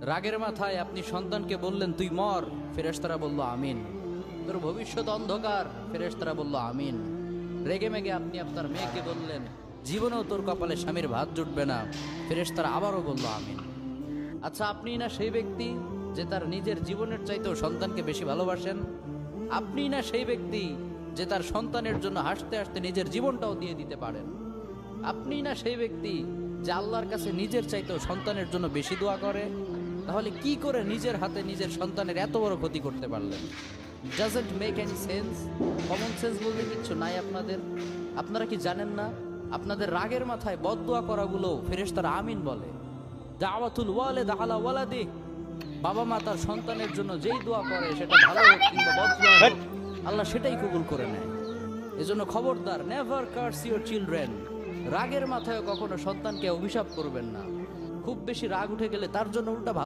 রাগের মাথায় আপনি সন্তানকে বললেন তুই মর, ফেরেশতারা বলল আমিন। তোর ভবিষ্যৎ অন্ধকার, ফেরেশতারা বলল আমিন। রেগে মেগে আপনি আপনার মেয়েকে বললেন জীবনেও তোর কপালে স্বামীর ভাত জুটবে না, ফেরেশতারা আবারও বলল আমিন। আচ্ছা, আপনি না সেই ব্যক্তি যে তার নিজের জীবনের চাইতেও সন্তানকে বেশি ভালোবাসেন? আপনি না সেই ব্যক্তি যে তার সন্তানের জন্য হাসতে হাসতে নিজের জীবনটাও দিয়ে দিতে পারেন? আপনি না সেই ব্যক্তি যে আল্লাহর কাছে নিজের চাইতেও সন্তানের জন্য বেশি দোয়া করে? তাহলে কি করে নিজের হাতে নিজের সন্তানের এত বড় ক্ষতি করতে পারলেন? Doesn't make any sense. Common sense বলতে কিচ্ছু নাই আপনাদের? আপনারা কি জানেন না আপনাদের রাগের মাথায় বদদোয়া করাগুলো ফেরেশতারা আমিন বলে? দাওয়াতুল ওয়ালিদ আলা ওয়ালাদি, বাবা মা তার সন্তানের জন্য যেই দোয়া করে সেটা ভালো হোক কিংবা বদদোয়া হোক, আল্লাহ সেটাই কবুল করে নেয়। এজন্য খবরদার, নেভার কার্স ইউর চিলড্রেন। রাগের মাথায় কখনো সন্তানকে অভিশাপ করবেন না। খুব বেশি রাগ উঠে গেলে তার জন্য উল্টা